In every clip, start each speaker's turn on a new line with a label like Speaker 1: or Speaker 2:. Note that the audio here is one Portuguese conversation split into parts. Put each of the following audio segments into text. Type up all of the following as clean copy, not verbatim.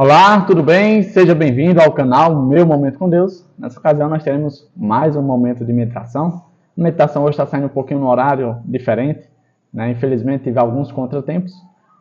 Speaker 1: Olá, tudo bem? Seja bem-vindo ao canal Meu Momento com Deus. Nessa ocasião nós teremos mais um momento de meditação. A meditação hoje está saindo um pouquinho no horário diferente, né? Infelizmente tive alguns contratempos,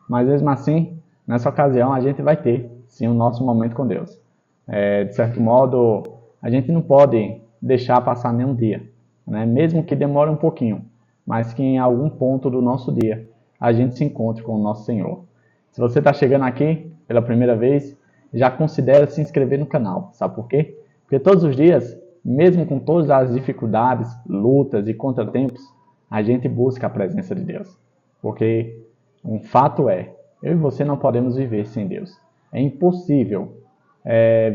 Speaker 1: mas mesmo assim, nessa ocasião a gente vai ter sim o nosso momento com Deus. De certo modo, a gente não pode deixar passar nenhum dia, né? Mesmo que demore um pouquinho, mas que em algum ponto do nosso dia a gente se encontre com o nosso Senhor. Se você está chegando aqui pela primeira vez, já considere se inscrever no canal. Sabe por quê? Porque todos os dias, mesmo com todas as dificuldades, lutas e contratempos, a gente busca a presença de Deus. Porque um fato é, eu e você não podemos viver sem Deus. É impossível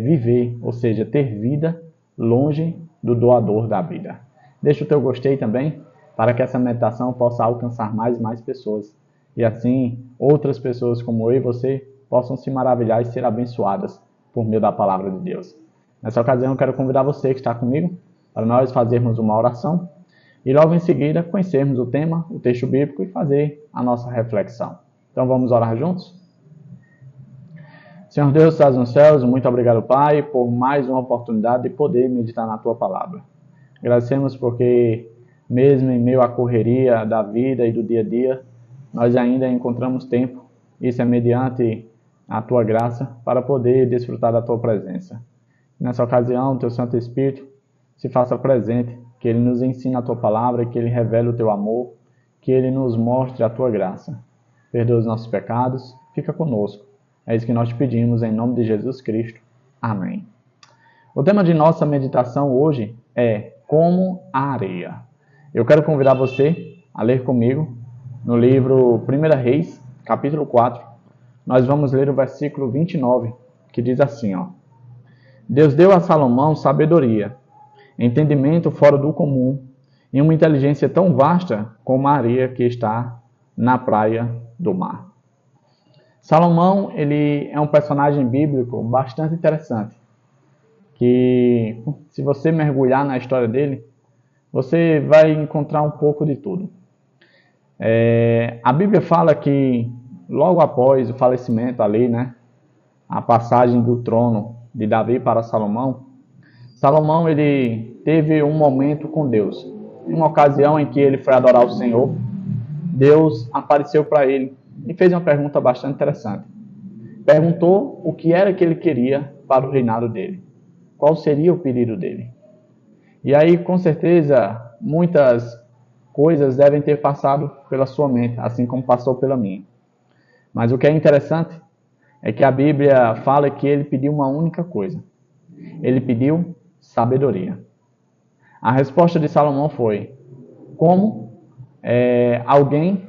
Speaker 1: viver, ou seja, ter vida longe do doador da vida. Deixa o teu gostei também, para que essa meditação possa alcançar mais e mais pessoas. E assim, outras pessoas como eu e você possam se maravilhar e ser abençoadas por meio da palavra de Deus. Nessa ocasião, eu quero convidar você que está comigo para nós fazermos uma oração e logo em seguida conhecermos o tema, o texto bíblico e fazer a nossa reflexão. Então vamos orar juntos? Senhor Deus, que estás nos céus, muito obrigado, Pai, por mais uma oportunidade de poder meditar na Tua palavra. Agradecemos porque, mesmo em meio à correria da vida e do dia a dia, nós ainda encontramos tempo. Isso é mediante a Tua graça para poder desfrutar da Tua presença. Nessa ocasião, o Teu Santo Espírito se faça presente, que Ele nos ensine a Tua palavra, que Ele revele o Teu amor, que Ele nos mostre a Tua graça. Perdoa os nossos pecados, fica conosco. É isso que nós te pedimos em nome de Jesus Cristo. Amém. O tema de nossa meditação hoje é como a areia. Eu quero convidar você a ler comigo no livro 1 Reis, capítulo 4. Nós vamos ler o versículo 29, que diz assim, ó: Deus deu a Salomão sabedoria, entendimento fora do comum e uma inteligência tão vasta como a areia que está na praia do mar. Salomão, ele é um personagem bíblico bastante interessante, que se você mergulhar na história dele, você vai encontrar um pouco de tudo. A Bíblia fala que logo após o falecimento ali, né, a passagem do trono de Davi para Salomão, Salomão ele teve um momento com Deus. Em uma ocasião em que ele foi adorar o Senhor, Deus apareceu para ele e fez uma pergunta bastante interessante. Perguntou o que era que ele queria para o reinado dele. Qual seria o pedido dele? E aí, com certeza, muitas coisas devem ter passado pela sua mente, assim como passou pela minha. Mas o que é interessante é que a Bíblia fala que ele pediu uma única coisa. Ele pediu sabedoria. A resposta de Salomão foi: como alguém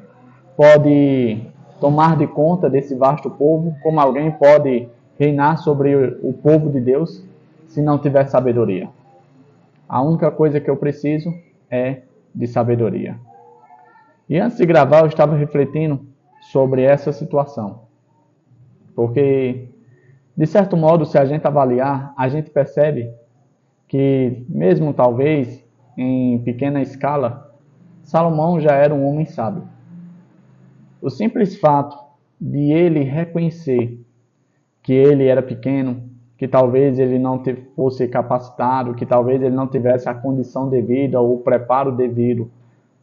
Speaker 1: pode tomar de conta desse vasto povo? Como alguém pode reinar sobre o povo de Deus se não tiver sabedoria? A única coisa que eu preciso é de sabedoria. E antes de gravar, eu estava refletindo sobre essa situação. Porque, de certo modo, se a gente avaliar, a gente percebe que, mesmo talvez em pequena escala, Salomão já era um homem sábio. O simples fato de ele reconhecer que ele era pequeno, que talvez ele não fosse capacitado, que talvez ele não tivesse a condição devida ou o preparo devido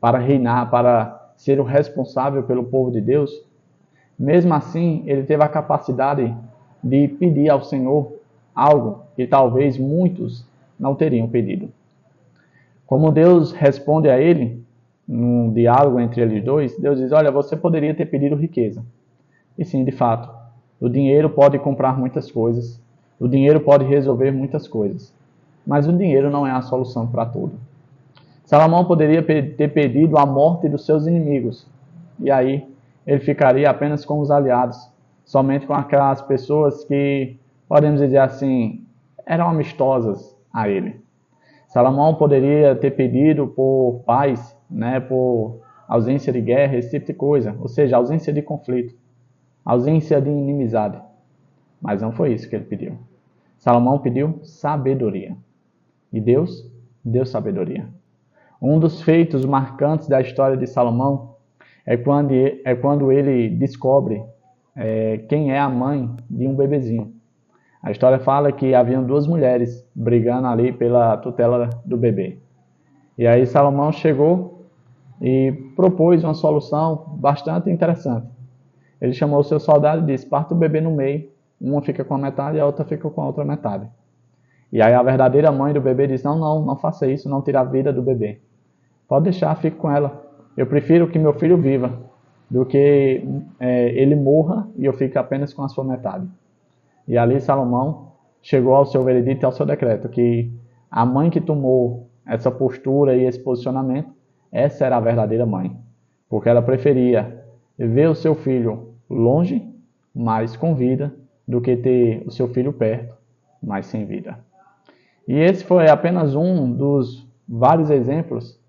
Speaker 1: para reinar, para ser o responsável pelo povo de Deus, mesmo assim ele teve a capacidade de pedir ao Senhor algo que talvez muitos não teriam pedido. Como Deus responde a ele, num diálogo entre eles dois, Deus diz: olha, você poderia ter pedido riqueza. E sim, de fato, o dinheiro pode comprar muitas coisas, o dinheiro pode resolver muitas coisas, mas o dinheiro não é a solução para tudo. Salomão poderia ter pedido a morte dos seus inimigos, e aí ele ficaria apenas com os aliados, somente com aquelas pessoas que, podemos dizer assim, eram amistosas a ele. Salomão poderia ter pedido por paz, né, por ausência de guerra, esse tipo de coisa, ou seja, ausência de conflito, ausência de inimizade. Mas não foi isso que ele pediu. Salomão pediu sabedoria. E Deus deu sabedoria. Um dos feitos marcantes da história de Salomão é quando ele descobre quem é a mãe de um bebezinho. A história fala que haviam duas mulheres brigando ali pela tutela do bebê. E aí Salomão chegou e propôs uma solução bastante interessante. Ele chamou o seu soldado e disse: parta o bebê no meio, uma fica com a metade e a outra fica com a outra metade. E aí a verdadeira mãe do bebê disse: não faça isso, não tire a vida do bebê. Pode deixar, fique com ela. Eu prefiro que meu filho viva do que ele morra e eu fique apenas com a sua metade. E ali Salomão chegou ao seu veredito e ao seu decreto, que a mãe que tomou essa postura e esse posicionamento, essa era a verdadeira mãe. Porque ela preferia ver o seu filho longe, mas com vida, do que ter o seu filho perto, mas sem vida. E esse foi apenas um dos vários exemplos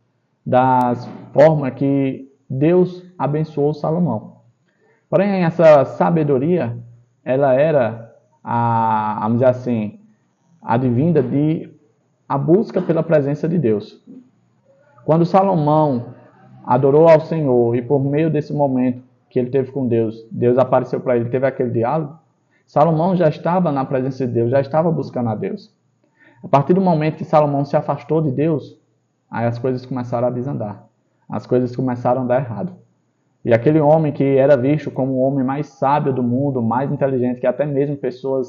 Speaker 1: das formas que Deus abençoou Salomão. Porém, essa sabedoria, ela era vamos dizer assim, advinda de a busca pela presença de Deus. Quando Salomão adorou ao Senhor e por meio desse momento que ele teve com Deus, Deus apareceu para ele, teve aquele diálogo, Salomão já estava na presença de Deus, já estava buscando a Deus. A partir do momento que Salomão se afastou de Deus, aí as coisas começaram a desandar. As coisas começaram a dar errado. E aquele homem que era visto como o homem mais sábio do mundo, mais inteligente, que até mesmo pessoas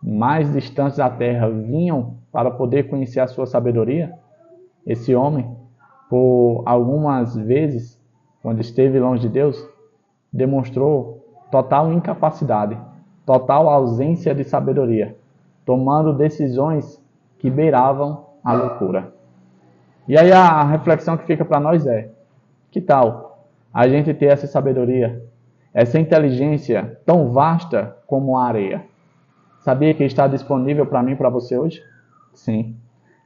Speaker 1: mais distantes da terra vinham para poder conhecer a sua sabedoria, esse homem, por algumas vezes, quando esteve longe de Deus, demonstrou total incapacidade, total ausência de sabedoria, tomando decisões que beiravam a loucura. E aí a reflexão que fica para nós é: que tal a gente ter essa sabedoria, essa inteligência tão vasta como a areia? Sabia que está disponível para mim e para você hoje? Sim.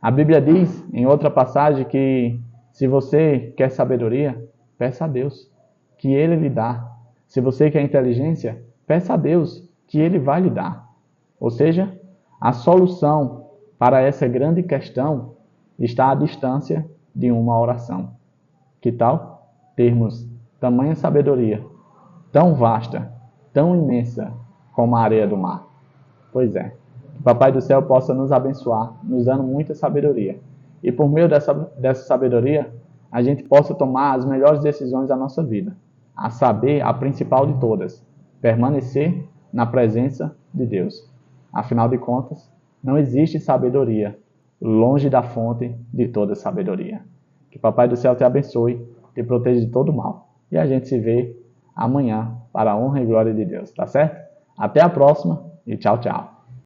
Speaker 1: A Bíblia diz, em outra passagem, que se você quer sabedoria, peça a Deus, que Ele lhe dá. Se você quer inteligência, peça a Deus, que Ele vai lhe dar. Ou seja, a solução para essa grande questão está à distância de uma oração. Que tal termos tamanha sabedoria, tão vasta, tão imensa como a areia do mar? Pois é, que o Papai do Céu possa nos abençoar, nos dando muita sabedoria. E por meio dessa sabedoria, a gente possa tomar as melhores decisões da nossa vida. A saber, a principal de todas, permanecer na presença de Deus. Afinal de contas, não existe sabedoria longe da fonte de toda sabedoria. Que o Papai do Céu te abençoe, te proteja de todo mal. E a gente se vê amanhã para a honra e glória de Deus, tá certo? Até a próxima e tchau, tchau.